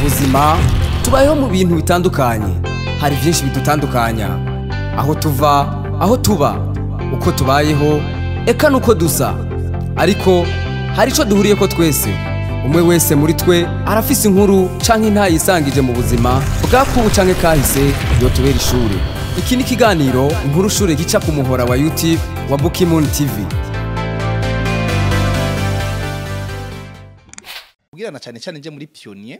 buzima tubayeho mu bintu bitandukanye, hari vyinshi bidutandukanya, aho tuva, aho tuba, uko tubayeho, eka nuko dusa. Ariko hari ico duhuriyeko twese, umwe wese muri twe arafise inkuru canke ntayisangije mu buzima bwakubu canke kahise yotubera ishure. Iki ni ikiganiro Nkuru Shure gica ku muhora wa YouTube wa BukiMoon TV. Ubwirana cyane nje muri PIONIER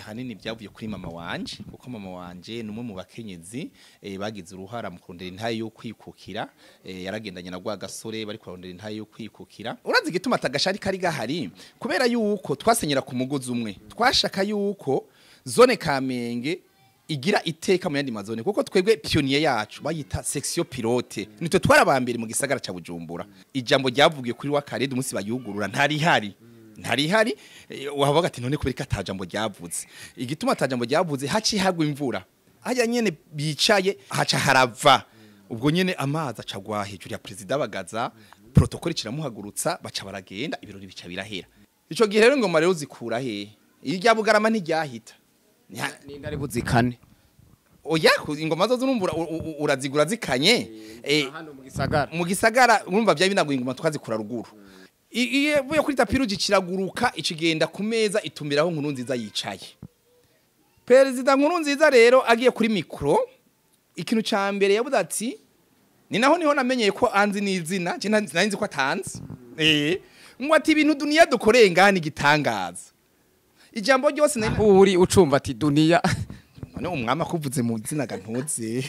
hanini byavuye kuri mama wanje, kuko mama wanje numwe mu bakenyezi bagize uruhara mu kurondera intaye yo kwikukira, yaragendanye na gwa gasore bari kurondera intaye yo kwikukira. Urazi gituma atagashari kari gahari kubera yuko twasenyera ku mugozi umwe, twashaka yuko zone Kamenge igira iteka mu yandi mazone, kuko twebwe PIONIER yacu bayita section pilote, nitwe twarabambere mu gisagara ca Bujumbura. Ijambo ryavugiye kuri wa Karede umunsi bayugurura ntari hari wavuga ati none kubera katajambo ryavuze, igituma atajambo ryavuze haci hagwa imvura, hajya nyene bicaye haca harava, ubwo nyene amazi acagwa hejuru ya president Bagaza, protocole kiramuhagurutsa baca baragenda, ibirori bica birahera. Ico gihe rero ngoma rero zikura he irya Bugarama ntiryahita ni ndari buzikane, oya ingoma zo z'urumbura urazigura zikanye hano mu gisagara urumva bya binago ingoma tukazikura ruguru. Iye buye kuri tapiruji kiraguruka ikigenda ku meza itumiraho Nkuru Nziza yicaye. President Nkuru Nziza rero agiye kuri micro, ikintu ca mbere yavuze ati ni naho niho namenyeye ko anzi n'izina, je narinzi ko atanzi. Ngo ati ibintu dunia dukoreye ngani gitangaza. Ijambo ryose uri ucumva ati dunia none umwama kuvuze mu zina ga ntuze.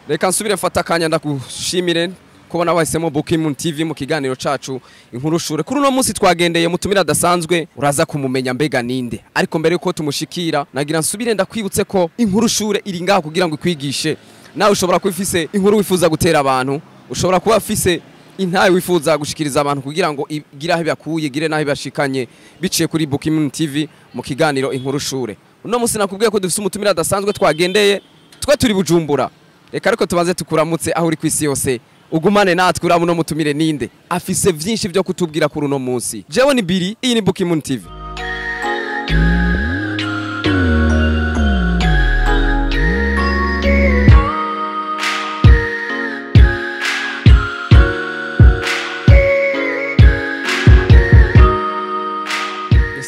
Reka nsubire mfata akanya ndagushimire kubona wahisemo BukiMoon TV mu kiganiro cacu Inkuru Shure. Kuri uno munsi twagendeye mutumira dasanzwe, uraza kumumenya mbega ninde. Ariko mbere yuko tumushikira nagira nsubire ndakwibutse ko Inkuru Shure iri ngaho kugira ngo ikwigishe. Nawe ushobora kwifise inkuru wifuza gutera abantu, ushobora kuba afise intaye wifuza gushikiriza abantu kugira ngo igire aho byakuye, gire naho bashikanye biciye kuri BukiMoon TV mu kiganiro Inkuru Shure. Uno munsi nakubwiye ko dufise umutumira dasanzwe twagendeye, twe turi Bujumbura. Reka ariko tubanze tukuramutse aho uri kwisi yose, ugumane natwe uramuno mutumire ninde afise vyinshi byo kutubwira kuri uno munsi. Jewe ni Biri, iyi ni BukiMoon TV.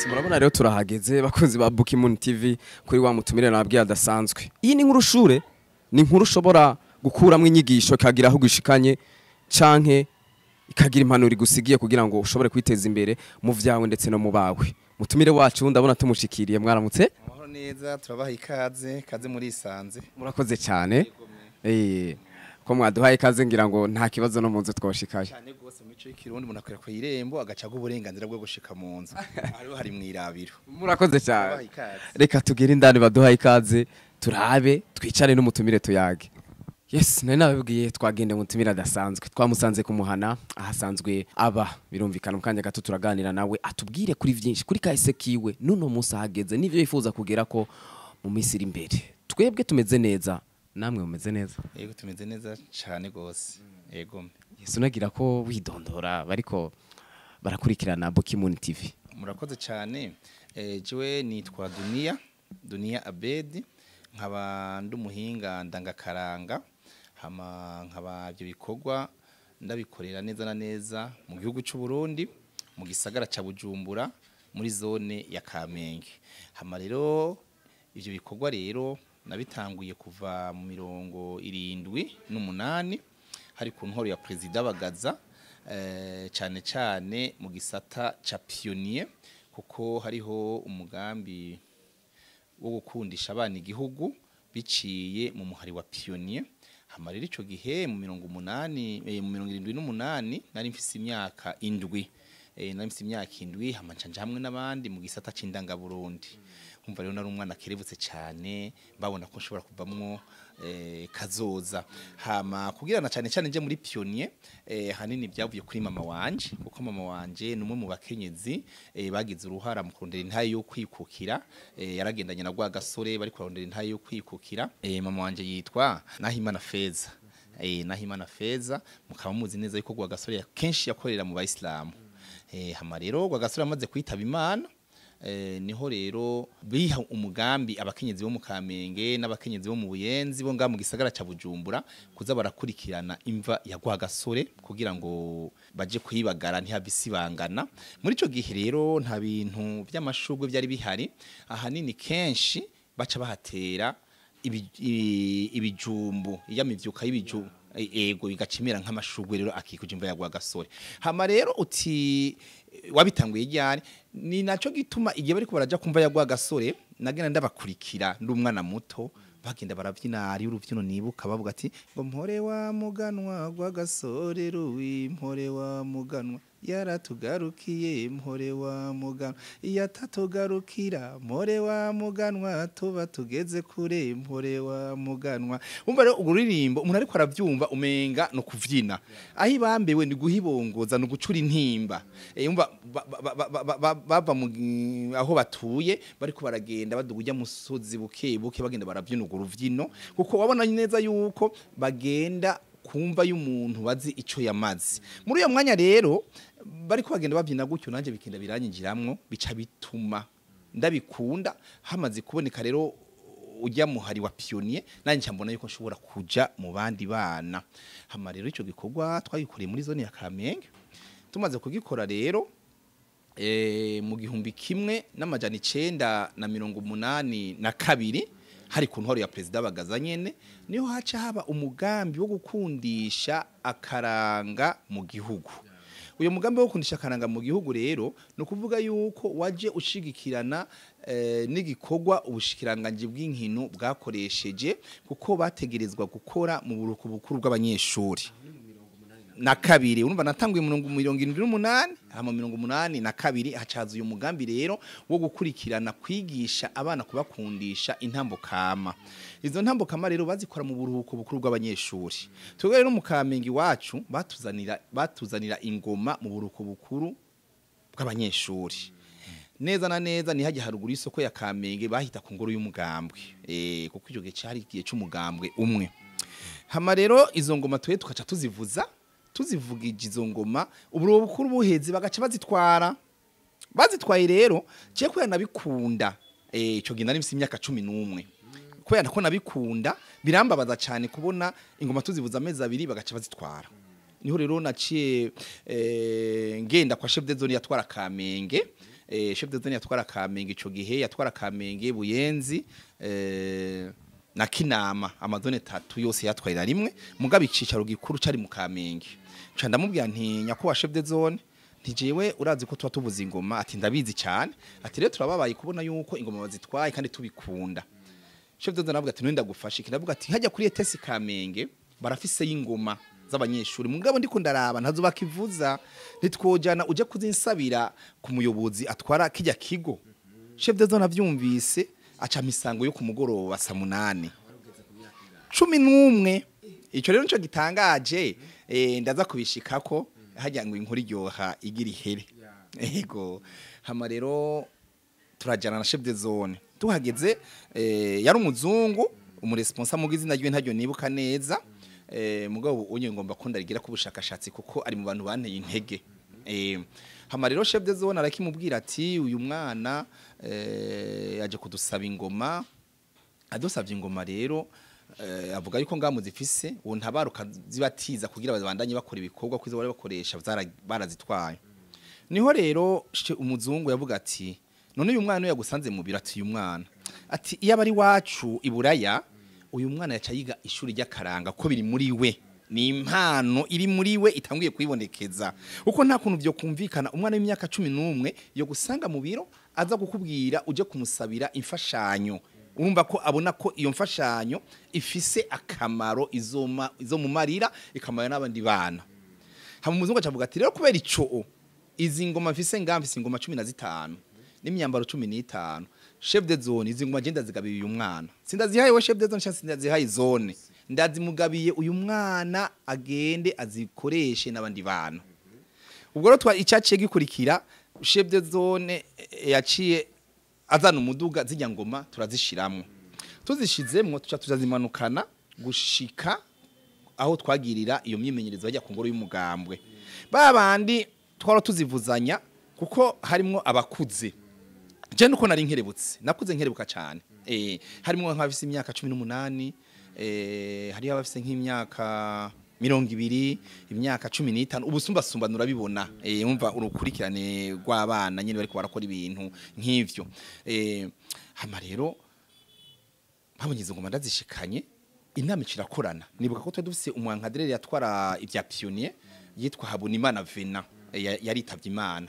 Murabona rero turahageze bakunzi ba BukiMoon TV kuri wa mutumire nabwiye adasanzwe. Iyi ni Nkuru Shure, ni inkuru ushobora gukuramwo inyigisho ikagira aho gushikanye canke ikagira impanuro igusigiye kugira ngo ushobore kwiteza imbere mu vyawe ndetse no mu bawe. Mutumire wacu ndabona tumushikiriye, mwaramutse. Amahoro neza, turabaha ikaze muri isanze. Murakoze cyane. Ko mwaduhaye ikaze ngira ngo nta kibazo no munzu twoshikaye. Cyane gose mu mico y'ikirundi munakwira ko irembo agacaga uburenganzira bwo gushika mu nzu. Hariho hari mwirabiro. Murakoze cyane. Reka tugire indani baduhaye ikaze turabe twicare n'umutumire tuyage. Yes, nari nabibwiye twagende mutumira dasanzwe. Twamusanze kumuhana ahasanzwe aba, birumvikana mukanya gato turaganira nawe atubwire kuri vyinshi kuri kahise kiwe nuno munsi ahageze n'ivyo yifuza kugera ko mu minsi iri imbere. Twebwe tumeze neza, namwe mumeze neza? Yego tumeze neza cyane gose. Yego. Yesu nagira ko widondora bariko barakurikirana BukiMoon TV. Murakoze cyane. Jewe nitwa DUNIA ABEDI, nkaba ndumuhinga ndangakaranga, nkaba ibyo bikogwa ndabikorera neza na neza mu gihugu cy'u Burundi mu gisagara ca Bujumbura muri zone ya Kamenge. Rero ivyo bikogwa rero nabitanguye kuva mu 78 hari ku nkoro ya president Bagaza, cyane mu gisata ca PIONIER, kuko hariho umugambi wo gukundisha abana igihugu biciye mu muhari wa PIONIER. Rero ico gihe mu 78 nari mfise imyaka 7, nari mfise imyaka 7 hamacanje hamwe n'abandi mu gisata c'indanga Burundi. umva rero nari umwana kerebutse cyane babona ko nshobora kuvamwo kazoza hama kugira na cyane cyane nje muri PIONIER hanini byavuye kuri mama wanje kuko mama wanje numwe mu bakenyezi bagize uruhara mu kurondera intaye yo kwikukira yaragendanye na gwa gasore bari kurondera intaye yo kwikukira mama wanje yitwa Nahimana Feza Nahimana Feza mukaba muzi neza yuko gwa gasore kenshi yakorera mu bayisilamu hama rero gwa gasore amaze kwitaba Imana niho rero biha umugambi abakenyezi bo mu Kamenge n'abakenyezi bo mu Buyenzi bo nga mu gisagara ca Bujumbura kuza barakurikirana imva ya gwa gasore kugira ngo baje kuyibagara ntihabisibangana muri ico gihe rero nta bintu by'amashugwe byari bihari ahanini kenshi baca bahatera ibijumbu iyamivyuka y'ibijumbu ego bigacimira nk'amashugwe rero akikuje imva ya gwa gasore hama rero uti wabitanguye ryari ni naco gituma igihe bariko baraja kumva ya gwa gasore nagenda ndabakurikira ndi umwana muto bagenda baravyina ari uruvyino nibuka bavuga ati ngo mpore wa muganwa gwa gasore ruwi mpore wa muganwa yaratugarukiye mpore wa muganwa yatatugarukira mpore wa muganwa tuba tugeze kure mpore wa muganwa umva rero uguririmbo umuntu ariko aravyumva umenga no kuvyina aho ibambewe ni guhibongoza no gucura intimba umva bava aho batuye bariko baragenda badugujya musozi buke bagenda baravyina uruvyino kuko wabona neza yuko bagenda kumva y'umuntu bazi ico yamazi muri uyo mwanya rero bariko bagenda bavyina gutyo nanje bikenda biranyinjiramwo bica bituma ndabikunda hamaze kuboneka rero ujya muhari wa PIONIER nanje mbona yuko nshobora kuja mu bandi bana hama rero ico gikorwa twagikoreye muri zone ya Kamenge tumaze kugikora rero mu 1982 hari ku ntwaro ya President Bagaza nyene niho haca haba umugambi wo gukundisha akaranga mu gihugu uyo mugambi wo gukundisha akaranga mu gihugu rero no kuvuga yuko waje ushigikirana n'igikogwa ubushikiranganje bw'inkino bwakoresheje kuko bategerezwa gukora mu buruko bukuru bw'abanyeshuri na kabiri urumva natanguye 78 hama 82 hacaza uyu mugambi rero wo gukurikirana kwigisha abana kubakundisha intambo kama izo ntambo kama rero bazikora mu buruhuko bukuru bw'abanyeshuri twebwe rero mu Kamenge wacu batuzanira ingoma mu buruhuko bukuru bw'abanyeshuri neza na neza ni haje haruguru isoko ya Kamenge bahita ku ngoro y'umugambwe kuko ijo gihe cyari gihe cy'umugambwe umwe hama rero izo ngoma twe tukaca tuzivugije izo ngoma uburo bukuru buhezi bagaca bazitwaye rero cye ko yanabikunda ico ginda n'imisi imyaka 11 ko yanako nabikunda birambabaza cyane kubona ingoma tuzivuza amezi abiri bagaca bazitwara niho rero naciye ngenda kwa chef de zone yatwara Kamenge chef de zone yatwara Kamenge ico gihe yatwara Kamenge Buyenzi na Kinama amazone 3 yose yatwarira rimwe mugabe icicaro gikuru cari mu Kamenge ca ndamubwira nti nyakuba chef de zone ntijewe urazi ko tuba tuvuza ingoma ati ndabizi cyane ati rero turababaye kubona yuko ingoma bazitwaye kandi tubikunda chef de zone avuga ati nenda gufasha kiravuga ati hajya kuri etesi Kamenge barafise y'ingoma z'abanyeshuri mugabo ndiko ndaraba ntazo bakivuza nitwojana uje kuzinsabira ku muyobozi atwara kijya kigo chef de zone avyumvise aca misango yo kumugoroba saa 8 11 ico rero nico gitangaje ndaza kubishikako hajya ngo inkuru iryoha igira ihere ego hama rero turajana na chef de zone tuhageze yari umuzungu umuresponsable mu gizina ryiwe ntaryo nibuka neza mugabo unye ngomba kunda rigira ku bushakashatsi kuko ari mu bantu banteye intege hama rero chef de zone arakimubwira ati uyu mwana yaje kudusaba ingoma adusabye ingoma rero avuga yuko ngamuzifise uwo ntabaruka zibatiza kugira bazabandanye bakora ibikorwa kwizo bari bakoresha barazitwaye niho rero umuzungu yavuga ati none uyu mwana yagusanze mu biro ati uyu mwana ati iyo abari wacu iburaya uyu mwana yaca yiga ishuri ry'akaranga ko biri muri we ni impano iri muri we itanguye kwibonekeza uko nta kuntu byo kumvikana umwana w'imyaka 11 yo gusanga mu biro aza gukubwira uje kumusabira imfashanyo urumva ko abona ko iyo mfashanyo ifise akamaro izo mu marira ikamara n'abandi bana hama muzungu acavuga ati rero kubera ico izi ngoma mfise ingamba ingoma 15 n'imyambaro 15 chef de zone izi ngoma genda zigabiye uyu mwana sindazihaye we chef de zone cyangwa sindazihaye zone ndazimugabiye uyu mwana agende azikoreshe n'abandi bana ubwo rero icyaciye gikurikira chef de zone yaciye azana umuduga zijya ngoma turazishiramwe tuzishizemwo tuca tuzazimanukana gushika aho twagirira iyo myimenyerezo bajya ku ngoro y'umugambwe babandi twara tuzivuzanya kuko harimo abakuze je nuko nari nkerebutse nakuze nkerebuka cyane harimo nk'abafise imyaka 18 hari abafise nk'imyaka 20 imyaka 15 ubusumba sumba nurabibona umva urukurikirane rw'abana nyene bari barakora ibintu nk'ivyo hama rero babonyize ngoma ndazishikanye inama icirakorana nibuka ko dufise umwankadrere yatwara ibya PIONIER yitwa Habonimana Vena yaritavye Imana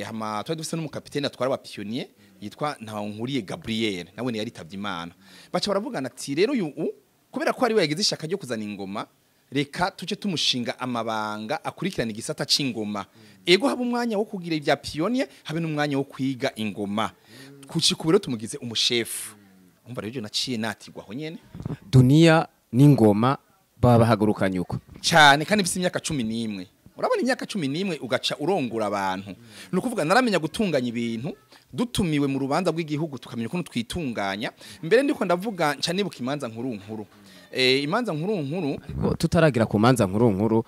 hama dufise n'umukapiteni atwara wa PIONIER yitwa Ntawunkuriye Gabriel nawe yaritavye Imana baca baravugana ati rero uyu kubera ko ari we yagize ishaka ryo kuzana ingoma reka tuje tumushinga amabanga akurikirana igisata c'ingoma ego haba umwanya wo kugira ibya PIONIER habe n'umwanya wo kwiga ingoma kucikubero tumugize umushefu umva rero naciye natigwaho nyene dunia n'ingoma baba bahagurukanye uko cyane kandi bise imyaka 11 urabona imyaka 11 ugaca urongura abantu nukuvuga naramenya gutunganya ibintu dutumiwe mu rubanza rw'igihugu tukamenya ukuntu twitunganya mbere ndiko ndavuga nca nibuka imanza nkuru imanza nkuru tutaragira ku manza nkuru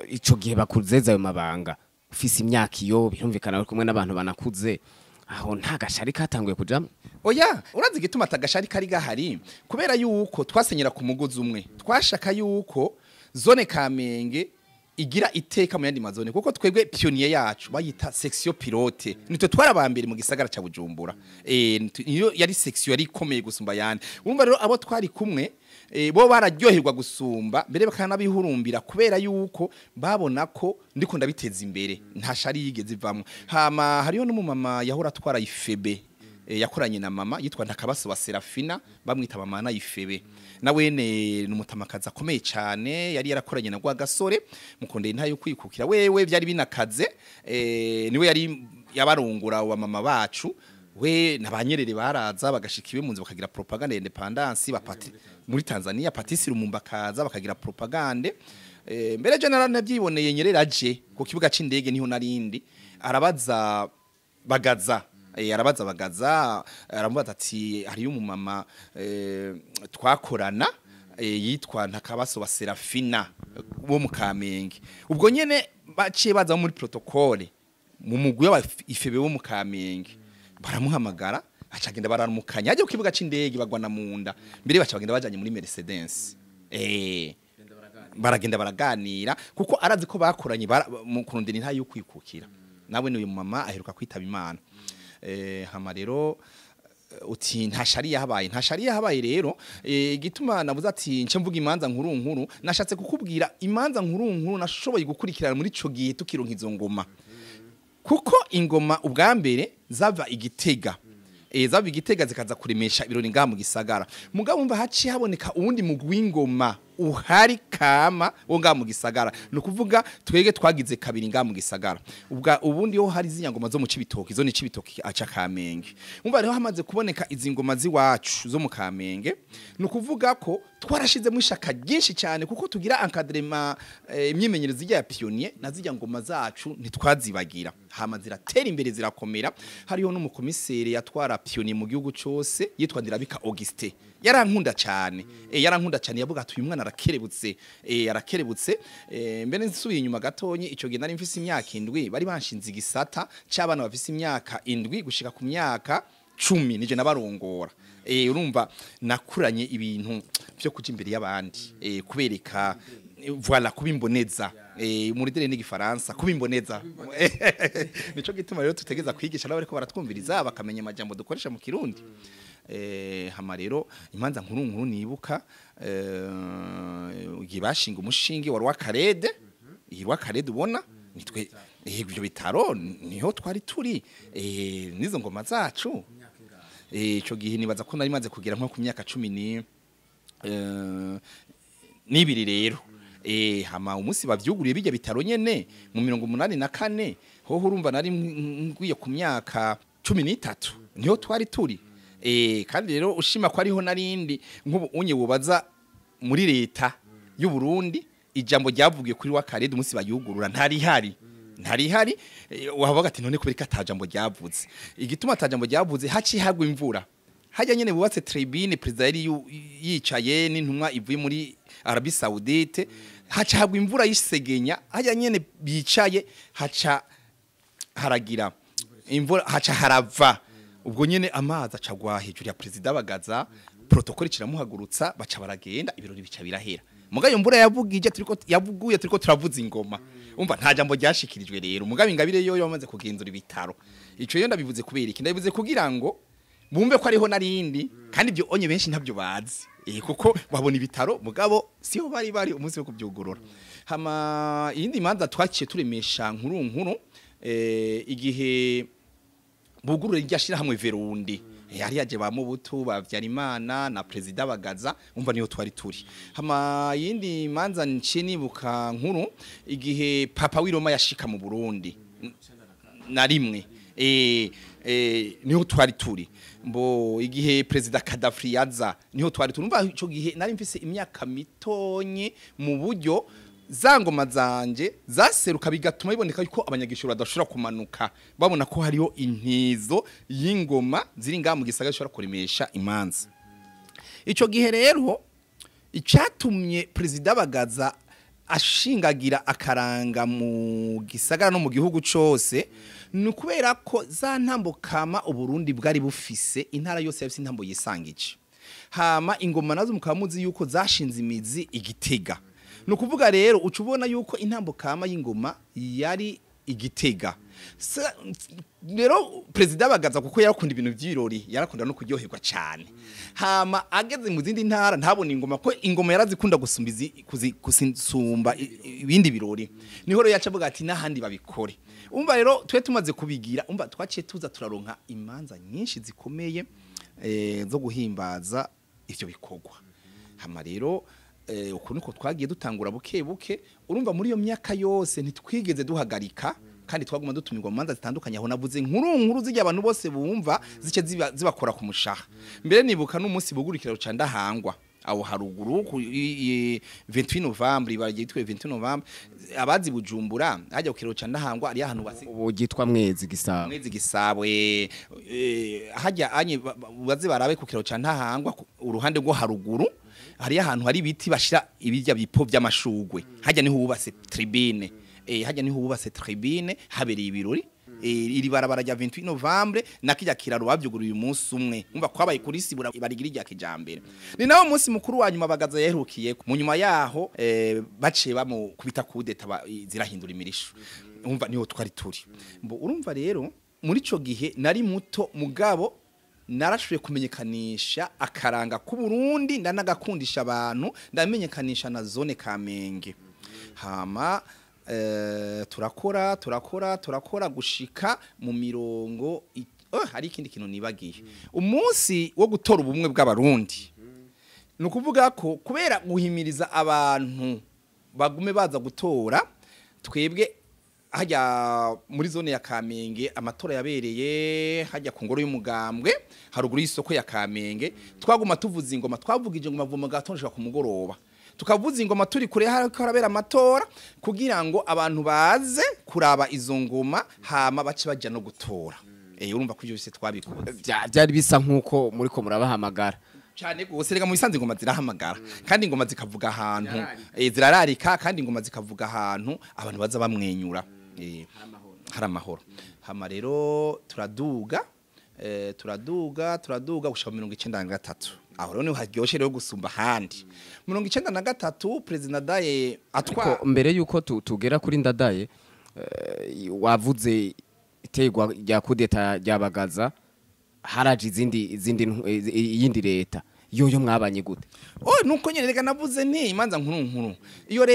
ico gihe bakuzeza ayo mabanga ufise imyaka iyo birumvikana kumwe n'abantu banakuze aho nta gashari katanguye kujamwe oya urazi gituma atagashari kari gahari kubera yuko twasenyera ku mugozi umwe twashaka yuko zone Kamenge igira iteka mu yandi mazone kuko twebwe PIONIER yacu bayita section pilote nitwe twarabambere mu gisagara ca Bujumbura iyo yari section yari ikomeye gusumba yandi urumva rero abo twari kumwe bo bararyoherwa gusumba mbere bakanabihurumbira kubera yuko babona ko ndiko ndabiteza imbere nta shari yigeze ivamwe hama hariyo n'umumama yahora atwara ifebe yakoranye na mama yitwa Ntakabaso wa Serafina bamwita mama na ifebe nawe n'umutamakaza akomeye cyane yari yarakoranye na gwa gasore mukondeye ntayo kwikukira wewe byari binakaze niwe yari yabarungura wa mama bacu we nabanyerere baraza bagashikiwe munzi bakagira propaganda independence bapati muri Tanzania Patisi Lumumba kaza bakagira propaganda mbere general nabyiboneye nyerera aje ku kibuga c'indege niho narindi arabaza Bagaza aramubaza ati hari umumama twakorana yitwa Ntakabaso wa Serafina wo mu Kamenge ubwo nyene baciye baza muri protocole mu mugwi wa ifebe wo mu Kamenge baramuhamagara acagenda baramukanya aje ku kibuga c'indege bagwana munda mbere baca bagenda bajanye muri Mercedes baragenda baraganira kuko arazi ko bakoranye mu Kurondera nta yo kwikukira nawe n'uyu mama aheruka kwitaba Imana hama rero uti nta shariya habaye rero gituma navuze ati nce mvuga imanza nkuru nashatse kukubwira imanza nkuru nashoboye gukurikirana muri ico gihe tukironka izo ngoma kuko ingoma ubwa mbere zava igitega zikaza kuremesha ibirori ngaha mu gisagara mugabo umva haci haboneka uwundi mugwi w'ingoma uhari kama wo ngaha mu gisagara nukuvuga twege twagize kabiri ngaha mu gisagara ubundi ho hari zinyangoma zo mu Cibitoki zo ni Cibitoki aca Kamenge umva rero hamaze kuboneka izi ngoma ziwacu zo mu Kamenge nukuvuga ko twarashize mu ishaka ryinshi cyane kuko tugira encadrement imyimenyerezo ya PIONIER na zijya ngoma zacu ntitwazibagira hama ziratera imbere zirakomera hariho n'umukomiseri yatwara PIONIER mu gihugu cyose yitwa Ndirabika Auguste yarankunda cyane yavuga ati uyu mwana arakerebutse mbere nsubiye inyuma gatonye ico gihe nari mfise imyaka 7 bari banshinze igisata cy'abana bafise imyaka 7 gushika ku myaka 10 nije nabarongora urumva nakuranye ibintu byo kuja imbere y'abandi kubereka voilà kubimboneza muri dere n'igifaransa kubimboneza nico gituma rero tutegeza kwigisha nabo ariko baratwumviriza bakamenya amajambo dukoresha mu Kirundi hama rero imanza nkuru nibuka gibashinga umushinge wa rwakarede ubona nitwe ibyo bitaro niho twari turi nizo ngoma zacu ico gihe nibaza ko nari maze kugira nko ku myaka 10 nibiri rero hama umunsi bavyuguriye bijya bitaro nyene mu 1984 ho urumva nari ngwiye ku myaka 13 niho twari turi kandi rero ushima ko ariho narindi nk'ubu unye bubaza muri leta y'u Burundi ijambo ryavugiye kuri wa kare musi bayugurura ntari hari wavuga ati none kubera katajambo ryavuze igituma atajambo ryavuze haci hagwa imvura hajya nyene bubatse tribune president yari yicaye n'intumwa ivuye muri Arabie Saoudite haca hagwa imvura yisegenya hajya nyene bicaye haca haragira imvura haca harava ubwo nyene amazi acagwa hejuru ya president Bagaza protocole kiramuhagurutsa baca baragenda ibirori bica birahera mugayo mvura yavugije turiko turavuza ingoma umva nta jambo ryashikirijwe rero mugabe ingabire yoyo bamaze kugenzura ibitaro ico yo ndabivuze kubera iki ndabivuze kugira ngo bumve ko ariho narindi kandi ibyo onye benshi ntabyo bazi kuko babona ibitaro mugabo siho bari umunsi wo kubyugurura hama iyindi manza twaciye turemesha nkuru igihe bugurura ryashira hamwe verundi yari yaje ba Mubutu bavyarimana na president Bagaza umva niyo twari turi hama yindi manza ncinibuka nkuru igihe papa w'Iroma yashika mu Burundi na rimwe niho twari turi mbo igihe president Kadafri yaza niho twari turi umva ico gihe nari mfise imyaka mitonye mu buryo zangoma zanje zaseruka bigatuma biboneka yuko abanyagishura badashobora kumanuka babona ko hariho intizo y'ingoma ziri ngaha mu gisagara gishobora kuremesha imanza ico gihe rero icatumye president Bagaza ashingagira akaranga mu gisagara no mu gihugu cose nukubera ko za ntambo kama uburundi bwari bufise intara yose yafise intambo yisangije hama ingoma nazo mukamuzi yuko zashinze imizi Igitega nukuvuga rero ucubona yuko intambo kama y'ingoma yari Igitega rero president Bagaza kuko yarakunda ibintu by'irori yarakunda no kuryoherwa cyane hama ageze mu zindi ntara ntabona ingoma ko ingoma yarazikunda gusumbiza kusumba ibindi birori niho rero yacavuga ati nahandi babikore umva rero twe tumaze kubigira umva twaciye tuza turaronka imanza nyinshi zikomeye zo guhimbaza ivyo bikogwa hama rero ukuntu ko twagiye dutangura buke urumva muri iyo myaka yose ntitwigeze duhagarika kandi twaguma dutumirwa mu manza zitandukanye aho navuze nkuru zijya abantu bose bumva zice zibakora ku mushaha mbere nibuka n'umunsi bugurikira ruca ndahangwa aho haruguru ku 28 Novembre baragiye twe 28 Novembre abazi Bujumbura hajya kukiroca ndahangwa ari ahantu bugitwa mwezi gisabwe hajya anye bazi barabe kukiroca ndahangwa uruhande rwo haruguru hari ahantu hari biti bashira ibirya bipo by'amashugwe hajya niho ubase tribune hajya niho ubase tribune habereye ibirori iri barabara rya 28 Novembre nakijya kiraro bavyuguruye umunsi umwe umva kwabaye kuri sibura barigira irya kijambere ni nawo umunsi mukuru wa nyuma Bagaza yaherukiye mu nyuma yaho baciye bamu kubita kudeta zirahindura imirisho umva niho twari turi mbo urumva rero muri ico gihe nari muto mugabo narashuye kumenyekanisha akaranga ku Burundi ndanagakundisha abantu ndamenyekanisha na zone Kamenge hama turakora gushika mu mirongo hari ikindi kintu nibagiye umunsi wo gutora ubumwe bw'abarundi nukuvuga ko kubera guhimiriza abantu bagume baza gutora twebwe hajya muri zone ya Kamenge amatora yabereye hajya ku ngoro y'umugambwe haruguru y'isoko ya Kamenge twaguma tuvuza ingoma twavugije ngo mavuma gatonshaka ku mugoroba tukavuza ingoma turi kure harabera amatora kugira ngo abantu baze kuraba izo ngoma hama bace baje no gutora urumva ko ivyo bise twabikoze byari bisa nkuko muri ko murabahamagara cyane gose rega mu bisanzwe ingoma zirahamagara kandi ingoma zikavuga ahantu zirararika kandi ingoma zikavuga ahantu abantu baza bamwenyura hari amahoro hama rero turaduga gushika 93 aho rero haryoshe rero gusumba handi 93 president Daye atwa mbere yuko tugera kuri ndadaye wavuze itegwa rya kudeta rya Bagaza haraje yindi leta yoyo mwabanye gute nuko nyene rega navuze nti imanza nkuru iyo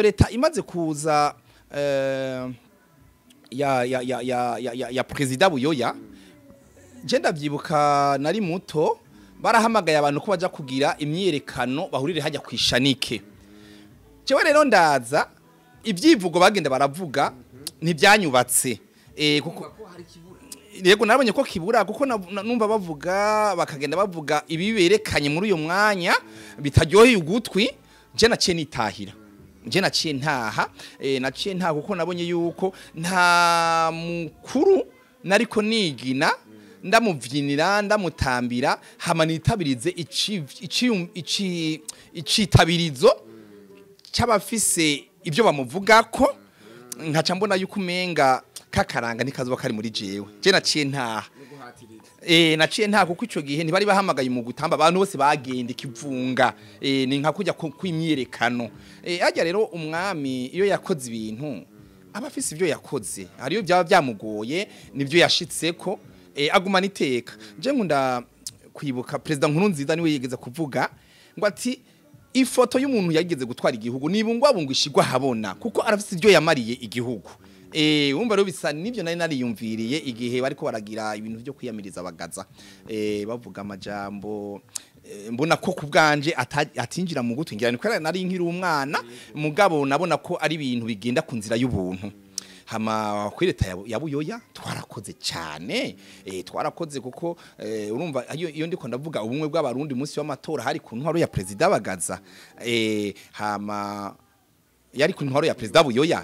leta imaze kuza ya president Buyoya je ndavyibuka nari muto barahamagaye abantu ko baja kugira imyerekano bahurire hajya kwishanike jewe rero ndaza ibyivugo bagenda baravuga ntibyanyubatse kuko yego nabonye ko kibura kuko numva bavuga bakagenda bavuga ibiberekanye muri uyo mwanya bitaryoheye ugutwi je naciye nitahira je naciye ntaha naciye ntaha kuko nabonye yuko nta mukuru nariko nigina ndamuvyinira ndamutambira hama nitabirize icitabirizo cy'abafise ibyo bamuvugako nkaca mbona yuko umenga kakaranga nikazuba kari muri jewe je naciye ntaha naciye ntaha kuko ico gihe ntibari bahamagaye mu gutamba abantu bose bagenda ikivunga ni nka kujya kwimyerekano ajya rero umwami iyo yakoze ibintu abafise ibyo yakoze hariyo byaba byamugoye nivyo yashitseko agumana iteka je nkunda kwibuka president Nkurunziza niwe yigeze kuvuga ngo ati ifoto y'umuntu yageze gutwara igihugu nibungwabungwa ishigwa habona kuko arafise ibyo yamariye igihugu umva rero bisa nivyo nari nariyumviriye igihe bariko baragira ibintu byo kwiyamiriza Bagaza bavuga amajambo mbona ko kubganje atinjira mu gutu ngira ni nari nkiri umwana mugabo nabona ko ari ibintu bigenda ku nzira y'ubuntu hama kuri leta ya Buyoya twarakoze cyane twarakoze kuko urumva iyo ndiko ndavuga ubumwe bw'abarundi munsi w'amatora hari ku ntwaro ya president Bagaza hama yari ku ntwaro ya president Buyoya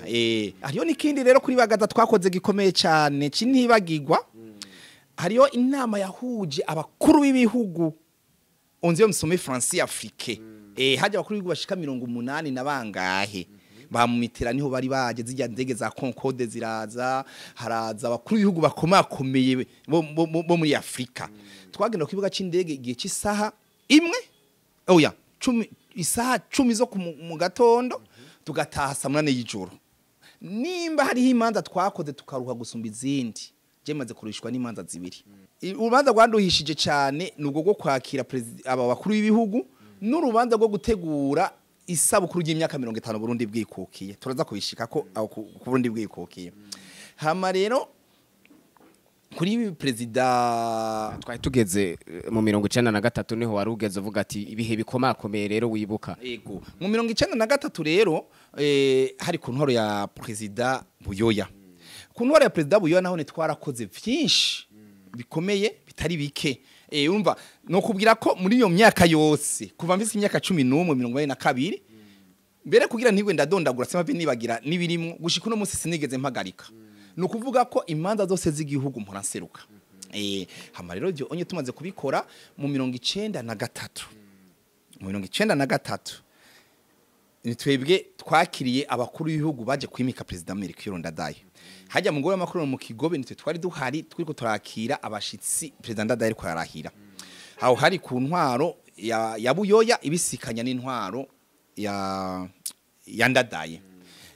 hariyo nikindi rero kuri Bagaza twakoze gikomeye cyane cinibagirwa hariyo inama yahuje abakuru b'ibihugu onziyo msome France Afrique haje abakuru b'ibihugu bashika 180 nabangahe bamumitira niho bari baje zijya ndege za Concorde ziraza haraza abakuru b'ibihugu bakomakomeye bo muri Afrika twagenda ku kibuga c'indege igihe cy'isaha imwe oya 10 isaha 10 zo mu gatondo tugataha saa 8 y'ijoro nimba hariho imanza twakoze tukaruha gusumba izindi je maze kurishwa n'imanza zibiri urubanza rwanduhishije cyane nubwo gwo kwakira aba bakuru b'ibihugu n'urubanza rwo gutegura isabukuru y'imyaka 50 Burundi bwikukiye turaza kubishika ko ku Burundi bwikukiye hama rero kuri president twari tugeze mu 93 niho warugeze uvuga ati ibihe bikomakomeye rero wibuka yego mu 93 rero hari ku ntwaro ya president Buyoya ku ntwaro ya president Buyoya naho ne twarakoze vyinshi bikomeye bitari bike umva no kubwira ko muri iyo myaka yose kuva mvise imyaka 11 mbere kugira ntigwe ndadondagura sema nibagira nibirimo gushika no munsi sinigeze mpagarika no kuvuga ko imanza zose z'igihugu mporanseruka hama rero byo onye tumaze kubikora mu 93 mu 93 nitwebwe twakiriye abakuru b'ibihugu baje kwimika president Melchior Ndadaye hajya mu ngoro y'amakuru mu Kigobe nitwe twari duhari twiko turakira abashitsi president Ndadaye ariko yarahira aho hari ku ntwaro ya Buyoya ibisikanya n'intwaro ya Ndadaye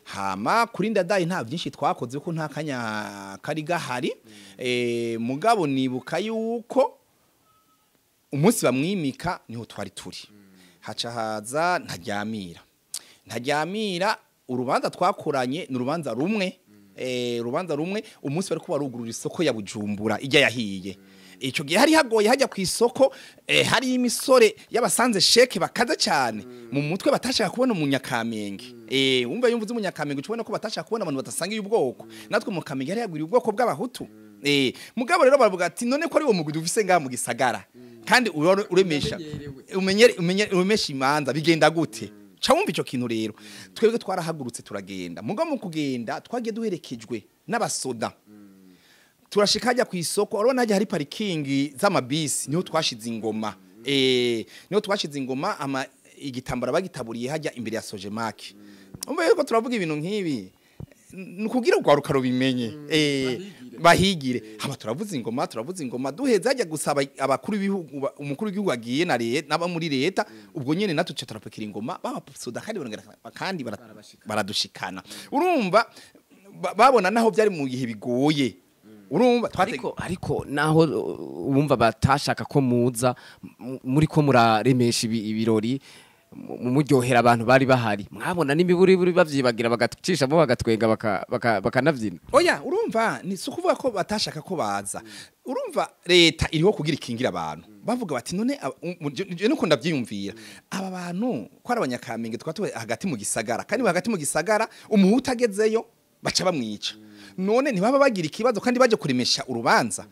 hama kuri Ndadaye nta byinshi twakoze ko nta kanya kari gahari mugabo nibuka yuko umunsi bamwimika niho twari turi haca haza ntajyamira urubanza twakoranye n'urubanza rumwe umunsi bari kuba rugurura isoko ya Bujumbura ijya yahiye ico gihe hari hagoye hajya ku isoko hari imisore y'abasanze sheke bakaza cyane mu mutwe batashaka kubona umunyakamenge umva yumvuze umunyakamenge cubona ko batashaka kubona abantu batasangiye ubwoko natwe mu kamenge hari yagwira ubwoko bw'abahutu mugabo rero baravuga ati none ko ari wo mugudi ufise ngaha mu gisagara kandi uremesha umesha imanza bigenda gute Chawumva ico kintu rero twebwe twarahagurutse turagenda mugabo mu kugenda twagiye duherekejwe n'abasoda turashika hajya ku isoko urabona hajya hari parking z'amabisi niho twashize ingoma ama igitambara bagitaburiye hajya imbere ya Sojemak umva yuko turavuga ibintu nk'ibi nukugira ugwaruka rubimenye bahigire hama turavuza ingoma duheza hajya gusaba abakuru b'ibihugu umukuru w'igihugu agiye na leta naba muri leta ubwo nyene natuce turapekira ingoma babasoda kandi baradushikana urumva babona naho byari mu gihe bigoye urumva ariko naho wumva batashaka ko muza muri ko muraremesha ibirori mumuryohera abantu bari bahari mwabona n'imiburi bavyibagira bagacisha bo bagatwenga bakanavyina oya urumva ni sukuvuga ko batashaka ko baza urumva leta iriho kugira ikingira abantu bavuga bati none je nuko ndavyiyumvira aba bantu ko ari abanyakamenge twatuwe hagati mu gisagara kandi hagati mu gisagara umuhuta agezeyo baca bamwica none ntibaba bagira ikibazo kandi baje kuremesha urubanza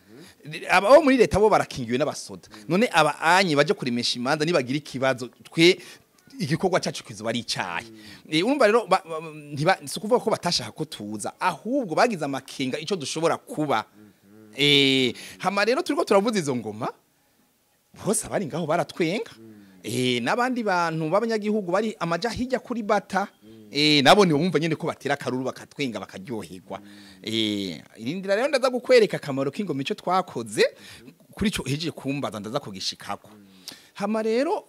abo muri leta bo barakingiwe n'abasoda none aba anyi baje kuremesha imanza nibagira ikibazo twe igikorwa cyacu kizuba ari icayi urumva rero sukuvuga ko batashaka ko tuza ahubwo bagize amakenga ico dushobora kuba hama rero turiko turavuza izo ngoma bose abari ngaho baratwenga n'abandi bantu b'abanyagihugu bari amaja hirya kuri bata nabo ni bumva nyene ko batera karuru bakatwenga bakaryoherwa irindira rero ndaza gukwereka akamaro k'ingoma ico twakoze kuri ico hejeje kumbaza ndaza kugishikako hama rero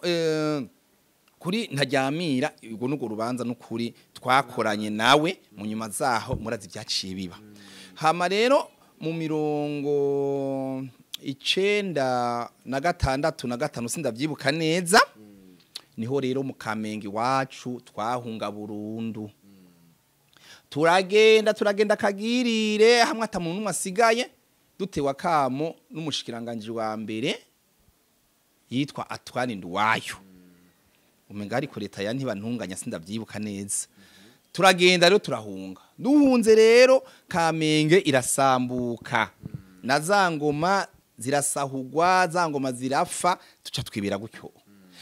kuri ntajyamira ubwo nugo rubanza n'ukuri twakoranye nawe mu nyuma zaho murazi byaciye biba hama rero mu 96 sindavyibuka neza niho rero mu Kamenge wacu twahunga burundu turagenda kagirire hamwe atamuntu mwasigaye dutewa kamo n'umushikiranganje wa mbere yitwa Atwani Nduwayo umenga ariko leta ya ntibantunganya sindavyibuka neza turagenda rero turahunga duhunze rero Kamenge irasambuka na zangoma zirasahugwa zangoma zirafa tuca twibira gutyo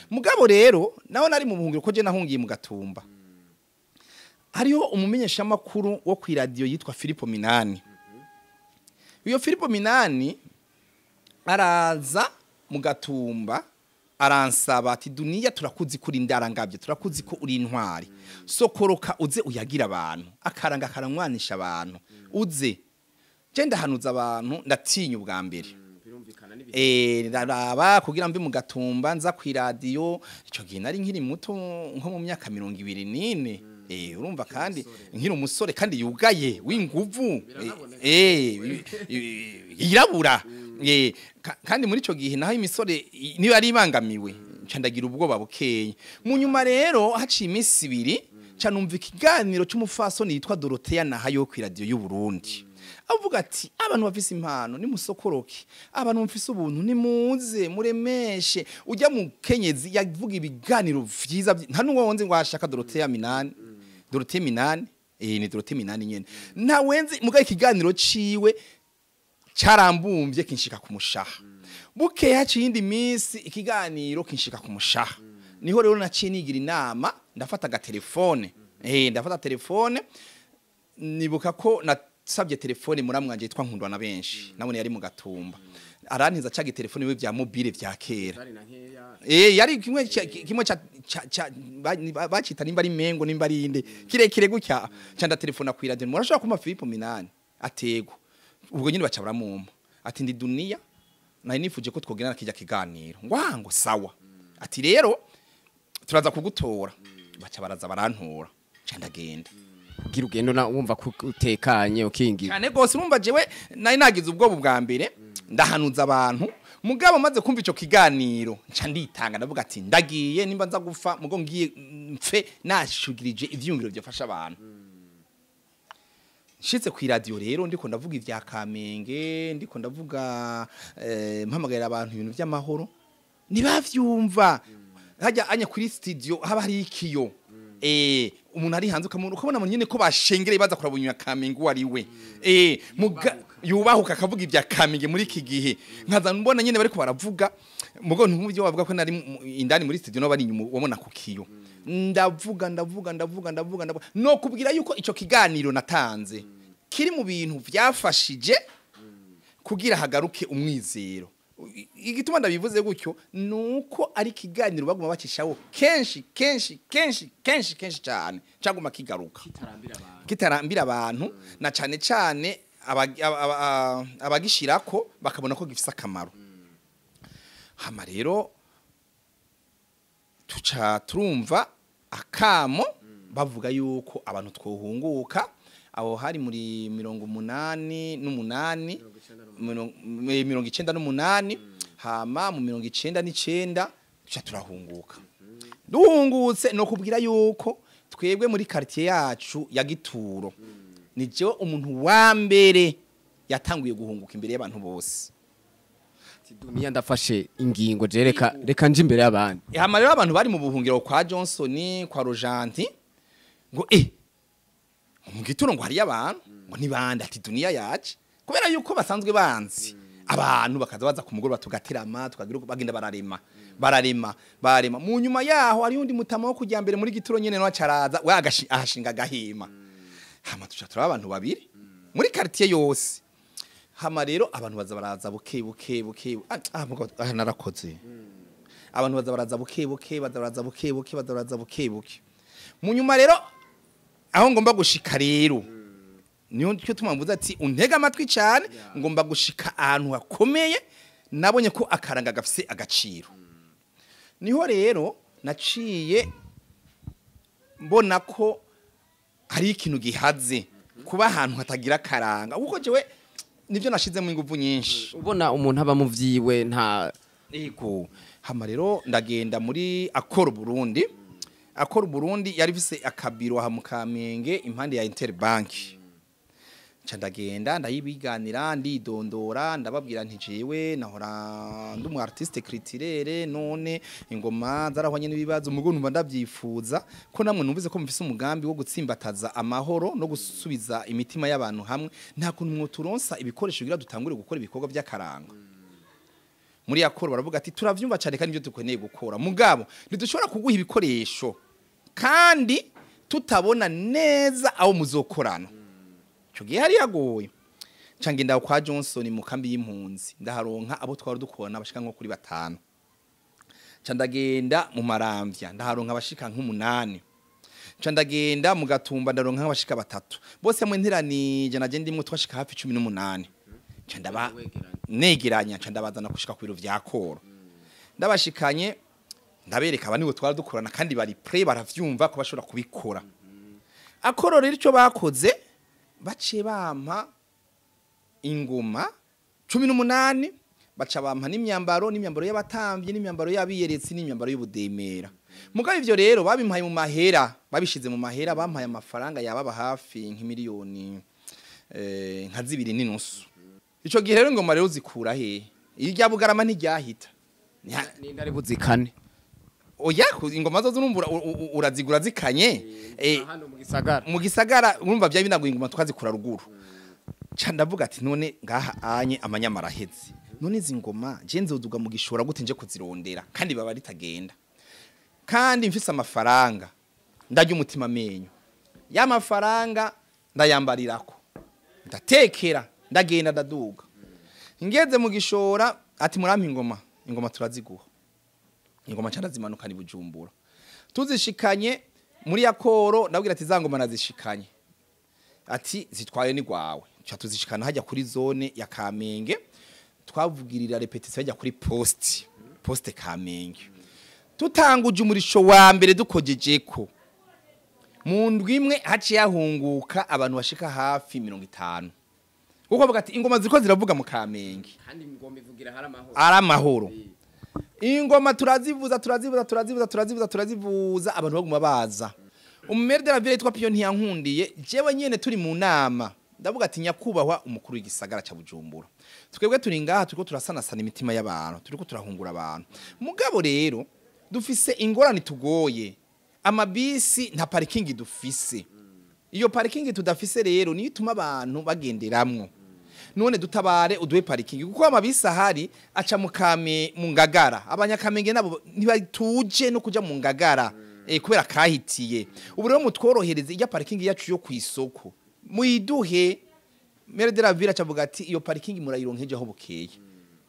mugabo rero naho nari mu buhungiro ko je nahungiye mu Gatumba hariho umumenyesha makuru wo ku radio yitwa Filipo Minani uyo Filipo Minani araza mu Gatumba aransaba ati duniya turakuzi kuri ndarangabye turakuzi ko uri intwari sokoroka uze uyagira abantu akaranga karamwanisha abantu uze je ndahanuza abantu ndatinya ubwa mbere ndaraba kugira mbi mu Gatumba nza ku radio ico gihe nari nkiri muto nko mu myaka 24 urumva kandi nkiri umusore kandi yugaye w'inguvu yirabura kandi muri ico gihe naho imisore niyo ari ibangamiwe ncandagira ubwoba bukeye mu nyuma rero haciye iminsi 2 canumva ikiganiro cy'umufasoni yitwa Dorothea nahayo ku radio y'u Burundi avuga ati abantu bafise impano ni musokoroke abantu mfise ubuntu ni muze muremeshe ujya mu kenyezi yavuga ibiganiro vyiza nta nuwo wonze ngo ashaka Dorothea Minani ni Dorothea Minani nyene nta wenze muga ikiganiro ciwe carambumbye kinshika ku mushaha buke haci indi minsi ikiganiro kinshika ku mushaha niho rero naciye nigira inama ndafata agatelefone ndafata telefone nibuka ko nasabye telefone muramwanje yitwa Nkundwa na benshi nabone yari mu Gatumba arantiza cage telefone we bya mobile vya kera yari kimwe bacita nimba ari mengo nimba ari inde kirekire gutya canda telefone ku radio murashobora kuma Filipo Minani atego ubwo nyine baca baramumpa ati ndi duniya nari nifuje ko twogerana kijya kiganiro ngwango sawa ati rero turaza kugutora baca baraza barantora candagenda gira ugendo na wumva kutekanye ukingira cyane gose urumva jewe nari nagize ubwoba bwa mbere ndahanuza abantu mugabo maze kumva ico kiganiro nca nditanga ndavuga ati ndagiye nimba nza gufa mugo ngiye mfe nashugirije ivyumviro byafasha abantu shitse ku radio rero ndiko ndavuga ivya Kamenge ndiko ndavuga mpamagarira abantu ibintu by'amahoro nibavyumva hajya anya kuri studio haba hari ikiyo umuntu ari hanze ukabona mu nyene ko bashengereye baza kurabunya Kamenge wari we yubahuka akavuga ivya Kamenge muri iki gihe nkaza mbona nyene bariko baravuga mugo ntubyo bavuga ko nari indani muri studio no bari inyuma wabona ku kiyo ndavuga no kubwira yuko ico kiganiro natanze kiri mu bintu vyafashije kugira hagaruke umwizero igituma ndabivuze gutyo nuko ari kiganiro baguma bacishaho kenshi cyane cyaguma kigaruka kitarambira abantu na cyane abagishirako bakabona ko gifisa akamaro hama rero tuca turumva akamo bavuga yuko abantu twohunguka aho hari muri 98 hama mu 99 tuca turahunguka duhungutse no kubwira yuko twebwe muri quartier yacu ya Gituro nije umuntu wa mbere yatanguye guhunguka imbere y'abantu bose duniya ndafashe ingingo je reka nje imbere y'abandi hama rero abantu bari mu buhungiro kwa Johnson kwa Rojanti ngo mu gituro ngo hari abantu ngo nibande ati dunia yaje kubera yuko basanzwe banzi abantu bakaza baza kumugoroba tugaterama tukagira bagenda bararema mu nyuma yaho ari undi mutama wo kujya mbere muri gituro nyene no acaraza we ahashinga gahima hama tuca turaba abantu babiri muri quartier yose hama rero abantu baza baraza buke narakoze abantu baza baraza buke mu nyuma rero aho ngomba gushika rero niyo cyo tumambuza ati untega amatwi cyane ngomba gushika ahantu hakomeye nabonye ko akaranga gafise agaciro niho rero naciye mbona ko hari ikintu gihaze kuba ahantu hatagira karanga kuko jewe nivyo nashizemo ingufu nyinshi ubona umuntu aba mu vyiwe nta ego hama rero ndagenda muri Col Burundi yari bise akabiro ha mukamenge impande ya Interbank ndagenda ndayibiganira ndidondora ndababwira nti jewe nahora ndumu artiste critirere none ingoma zarahwanye n'ibibazo mugo numva ndavyifuza ko namwe numvise ko mufise umugambi wo gutsimbataza amahoro no gusubiza imitima y'abantu hamwe nta kuntu mwoturonsa ibikoresho bigira dutangure gukora ibikorwa by'akaranga muri Col baravuga ati turavyumva cyane kandi ibyo dukeneye gukora mugabo ntidushobora kuguha ibikoresho kandi tutabona neza aho muzokorana Chugiye hari yagoye. Changenda kwa Johnson mu kambi y'impunzi. Ndaharonka abo twari dukubona bashika nko kuri 5. Chandagenda mu Maramvya. Ndaharonka bashika nk'8. Chandagenda mu Gatumba ndaronka bashika 3. Bose mu nteranije naje ndimwe twashika hafi 18. Chandaba negeranya chandabazana kushika ku biro vya Col. Ndabashikanye ndabereka abaniwe twari dukorana kandi bari pre baravyumva ko bashobora kubikora. Col rero ico bakoze bace bampa ingoma 18 baca bampa n'imyambaro y'abatambye n'imyambaro y'abiyeretsi n'imyambaro y'ubudemera mugabe ivyo rero babimpaye mu mahera babishize mu mahera bampaye amafaranga yababa hafi nk'imiliyoni nka 2.5 ico gihe rero ingoma rero zikura he irya bugarama ntiryahita ni ndari buzikane oya ingoma zo numbura urazigura zikanye hano mu gisagara urumva bya binaguye ingoma twazikura ruguru ca ndavuga ati none ngaha anye amanyamara heze none izi ngoma je nzoduga mu gishora gute nje kuzirondera kandi baba ritagenda kandi mfise amafaranga ndarya umutima menyo ya mafaranga ndayambarirako ndatekera ndagenda ndaduga ngeze mu gishora ati murampa ingoma turaziguha ingoma cyane zimanuka ni Bujumbura tuzishikanye muri Col ndabwira ati zangoma nazishikanye ati zitwaye ni gwawe cha tuzishikana hajya kuri zone ya Kamenge twavugirira repetition hajya kuri poste Kamenge tutanguje umurisho wa mbere dukojejeko mu ndwi imwe haciye yahunguka abantu bashika hafi 50 kuko bavuga ati ingoma ziko ziravuga mu Kamenge kandi ingoma ivugira haramahoro ingoma turazivuza abantu baguma baza umumerde la ville twa PIONIER nkundiye jewe nyene turi mu nama ndavuga ati nyakubahwa umukuru w'igisagara ca Bujumbura twebwe turi ngaha turiko turasanasana imitima y'abantu turiko turahungura abantu mugabo rero dufise ingorane tugoye amabisi nta parking dufise iyo parking tudafise rero niyo ituma abantu bagenderamwo none dutabare uduwe parking kuko amabisi ahari aca mu Ngagara abanyakamenge nabo ntibatuje no kuja mu Ngagara kubera kahitiye ubu rero mutworohereze ijya parking yacu yo kwisoko muyiduhe mere de la ville acavuga ati iyo parking murayironkeje aho bukeye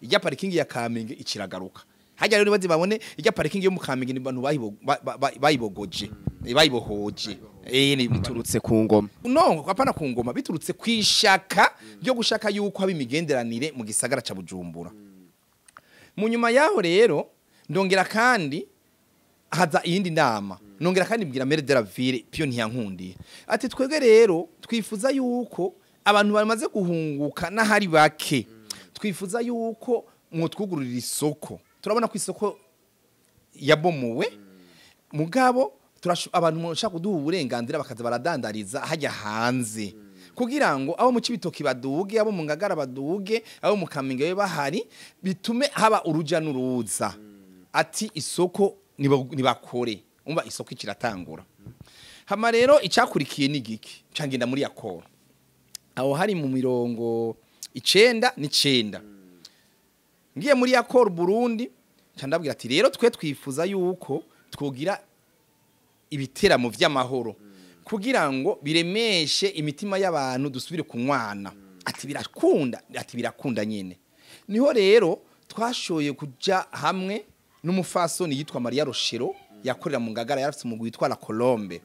ijya parking ya Kamenge ikiragaruka hajya rero bazi babone ijya parking yo mu Kamenge ni bantu bayibogoje bayibohoje ni biturutse ku ngoma no apana ku ngoma biturutse kwishaka ryo gushaka yuko haba imigenderanire mu gisagara ca Bujumbura mu nyuma yaho rero ndongera kandi haza iyindi nama nongera kandi mbwira mere de la ville PIONIER nkundiye ati twege rero twifuza yuko abantu bamaze guhunguka n'ahari bake twifuza yuko mwotwugururira isoko turabona ko isoko yabomuwe mugabo abantu mushaka kuduha uburenganzira bakaza baradandariza hajya hanze kugira ngo abo mu Cibitoki baduge abo mu Ngagara baduge abo mu Kamenge bahari bitume haba uruja n'uruza ati isoko nibakore umva isoko ikiratangura hama rero icakurikiye ni giki cangenda muri akoro aho hari mu mirongo 9 ngiye muri akoro Burundi candabwira ati rero twe twifuza yuko twogira ibiteramo vy'amahoro kugira ngo biremeshe imitima y'abantu dusubire kunywana ati birakunda nyene niho rero twashoye kuja hamwe n'umufasoni yitwa Maria Rochero yakorera mu Ngagara yarafise umugwi witwa La Colombe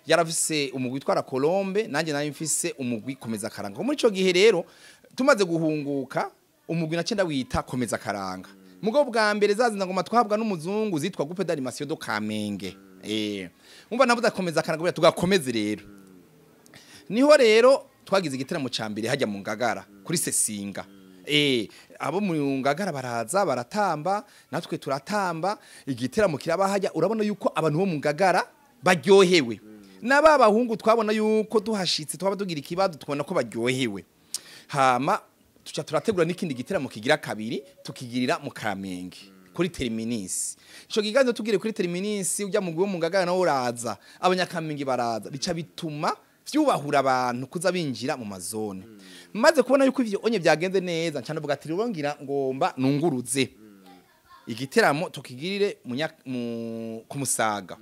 yarafise umugwi witwa La Colombe nanje nayo mfise umugwi komeza karanga muri ico gihe rero tumaze guhunguka umugwi nacenda wita komeza karanga mugo bwa mbere zazinda ngoma twahabwa n'umuzungu zitwa groupe d'animation do Kamenge umva navuze komeza karanga bya tugakomeze rero niho rero twagize igiteramo ca mbere hajya mu Ngagara kuri Sesinga abo mu Ngagara baraza baratamba natwe turatamba igiteramo kiraba hajya urabona yuko abantu bo mu Ngagara baryohewe naba bahungu twabona yuko duhashitse twaba tugira ikibazo tubona ko baryohewe hama tuca turategura n'ikindi giteramo kigira kabiri tukigirira mu Kamenge kuri terminus ico kiganzo tugire kuri terminus ujya mu gwo mu Ngagara nawo uraza abanyakamenge baraza bica bituma vyubahura abantu kuza binjira mu mazone maze kubona yuko ivyo onye byagenze neza ncana vuga ati rongira ngomba nunguruze igiteramo tukigirire ku Musaga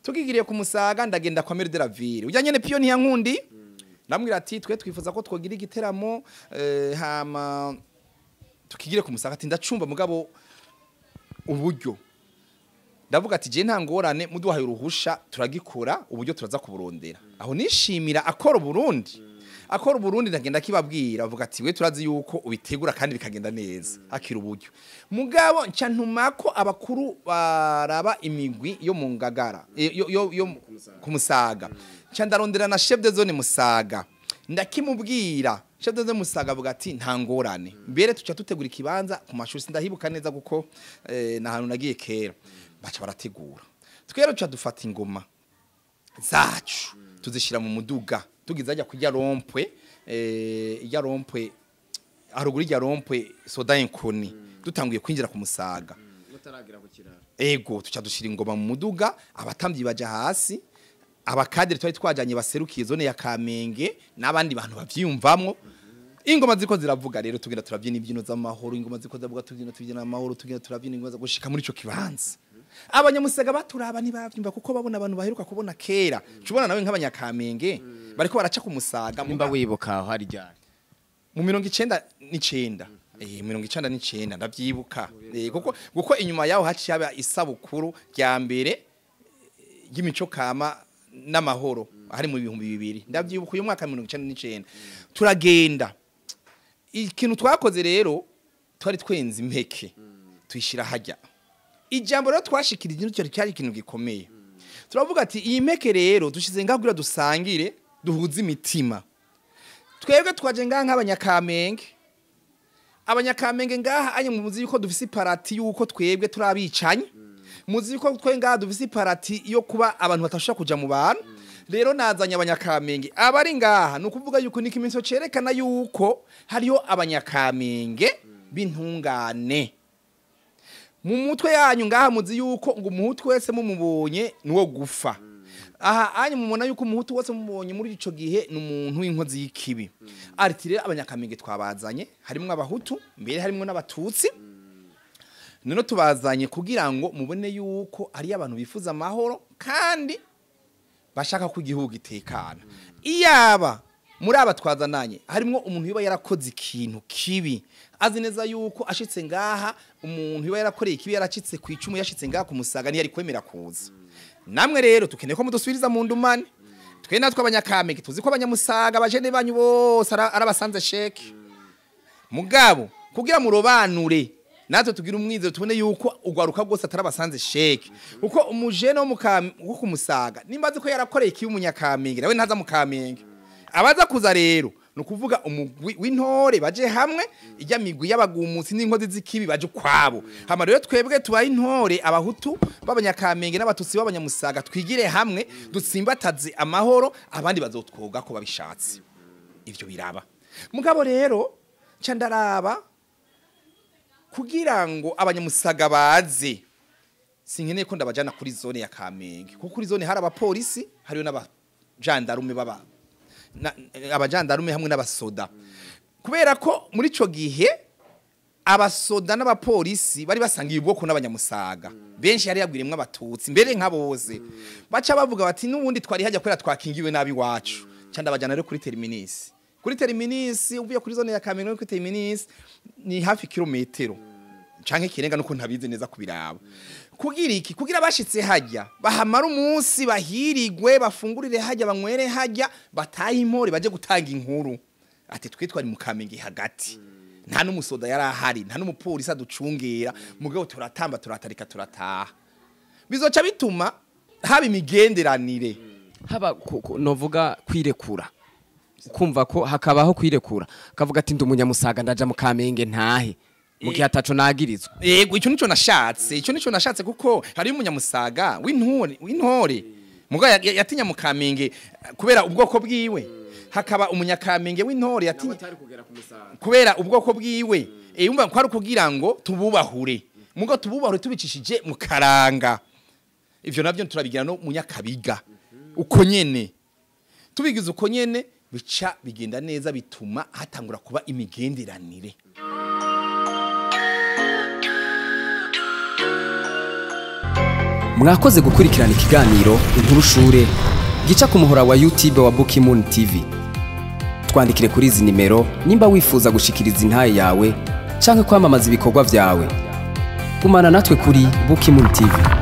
tukigiriye ku Musaga ndagenda kwa Mere de la Ville ujya nyene PIONIER nkundi ndamwira ati twe twifuza ko twogira igiteramo hama tukigire ku Musaga ati ndacumba mugabo uburyo ndavuga ati je ntangorane muduhaye uruhusha turagikora uburyo turaza kuburondera aho nishimira akora Burundi ndagenda kibabwira avuga ati we turazi yuko ubitegura kandi bikagenda neza akira uburyo mugabo nca ntumako abakuru baraba imigwi yo mu Ngagara yo ku Musaga nca ndarondera na chef de zone Musaga ndakimubwira chef de zone Musaga avuga ati ntangorane mbere tuca tutegura ikibanza ku mashuri ndahibuka neza kuko na hantu nagiye kera baca barategura twero cha dufata ingoma zacu tuzishira mu muduga tugize ajya kujya rompwe ya rompwe haruguru ya rompwe soda inkoni dutanguye kwinjira ku Musaga mutaragira ku kiraro ego tuca dushira ingoma mu muduga abatambyi baja hasi abakadere twari twajanye baserukiye zone ya Kamenge n'abandi bantu bavyiyumvamwo ingoma ziko ziravuga rero tugenda turabyina ibyino z'amahoro ingoma ziko zavuga tubyina amahoro tugenda turabyina ingoma zo gushika muri ico kibanza abanyamusaga baturaba ntibavyumva kuko babona abantu baheruka kubona kera cubona nawe nk'abanyakamenge bariko baraca ku Musaga mba wibuka hari ryari mu 99 99 ndavyibuka kuko inyuma yaho haci haba isabukuru rya mbere y'imico kama n'amahoro hari mu 2000 ndavyibuka uyu mwaka 99 turagenda ikintu twakoze rero twari twenze impeke tuyishira hajya ijambo rero twashikirije n'icyo cyari ikintu gikomeye turavuga ati iyi mpeke rero dushize ngagura dusangire duhuze imitima twebwe twaje ngaha abanyakamenge ngaha anye mu muzi yuko dufise parati yuko twebwe turabicanye muzi yuko twe ngaha dufise parati yo kuba abantu batashaka kuja mu bantu rero nazanye abanyakamenge abari ngaha nukuvuga yuko n'ikimenyetso cerekana yuko hariyo abanyakamenge b'intungane mu mutwe yanyu ngaha muzi yuko ngo umuhutu wese mumubonye nuwo gufa aha anye mumona yuko umuhutu wese mumubonye muri ico gihe n'umuntu w'inkozi y'ikibi ariti rero abanyakamenge twabazanye harimo abahutu mbere harimo n'abatutsi none tubazanye kugira ngo mubone yuko ari abantu bifuza amahoro kandi bashaka ko igihugu gitekana iyaba muri aba twazananye harimo umuntu yiba yarakoze ikintu kibi azi neza yuko ashitse ngaha umuntu yiba yarakoreye ikibi yaracitse ku icumu yashitse ngaha ku Musaga ni yari kwemera kuza namwe rero tukeneye ko mudusubiriza mu ndumane twe natwe abanyakamenge tuzi ko abanyamusaga abajene banyu bose arabasanze sheke mugabo kugira murobanure natwe tugira umwizero tubone yuko ugwaruka rwose atarabasanze sheke uko umujene wo ku Musaga nimbazi ko yarakoreye ikibi umunyakamenge nawe ntaza mu Kamenge abaza kuza rero nukuvuga umugwi w'intore baje hamwe ijya migwi y'abagumutsi n'inkozi z'ikibi baje kwabo hama rero twebwe tubaye intore abahutu b'abanyakamenge n'abatutsi b'abanyamusaga twigire hamwe dutsimbataze amahoro abandi bazotwoga ko babishatse ivyo biraba mugabo rero ca ndaraba kugira ngo abanyamusaga baze sinkeneye ko ndabajana kuri zone ya Kamenge kuko kuri zone hari abapolisi hariyo n'abajandarume abajandarume hamwe n'abasoda kubera ko muri ico gihe abasoda n'abapolisi bari basangiye ubwoko n'abanyamusaga benshi yari yabwiremwe abatutsi mbere nka bose baca bavuga bati nubundi twari hajya kwera twakingiwe nabi wacu cyanda bajana rero kuri terminus uvuye kuri zone ya Kamenge kuri terminus ni hafi kilometero canke kirenga nuko ntabize neza kubiraba kugira bashitse hajya bahamara umunsi bahirigwe bafungurire hajya banywere hajya bataye impore baje gutanga inkuru ati twitwari mu Kamenge hagati nta n'umusoda yari ahari nta n'umupolisi aducungera mugabo turatamba turatarika turataha bizoca bituma haba imigenderanire haba novuga kwirekura kumva ko hakabaho kwirekura kavuga ati ndumunyamusaga ndaja mu Kamenge ntahe mugihe ataco nagirizwa yego ico nico nashatse kuko hari umunyamusaga w'intore mugabo yatinya mu Kamenge kubera ubwoko bwiwe hakaba umunyakamenge w'intore yatinya kubera ubwoko bwiwe yumva ko ari kugira ngo tububahure mugo tububahure tubicishije mu karanga ivyo navyo turabigira no munyakabiga uko nyene tubigize uko nyene bica bigenda neza bituma hatangura kuba imigenderanire mwakoze gukurikirana ikiganiro Nkuru Shure gica ku muhora wa YouTube wa BukiMoon TV twandikire kuri izi nimero nimba wifuza gushikiriza intaye yawe canke kwamamaza ibikogwa vyawe gumana natwe kuri BukiMoon TV.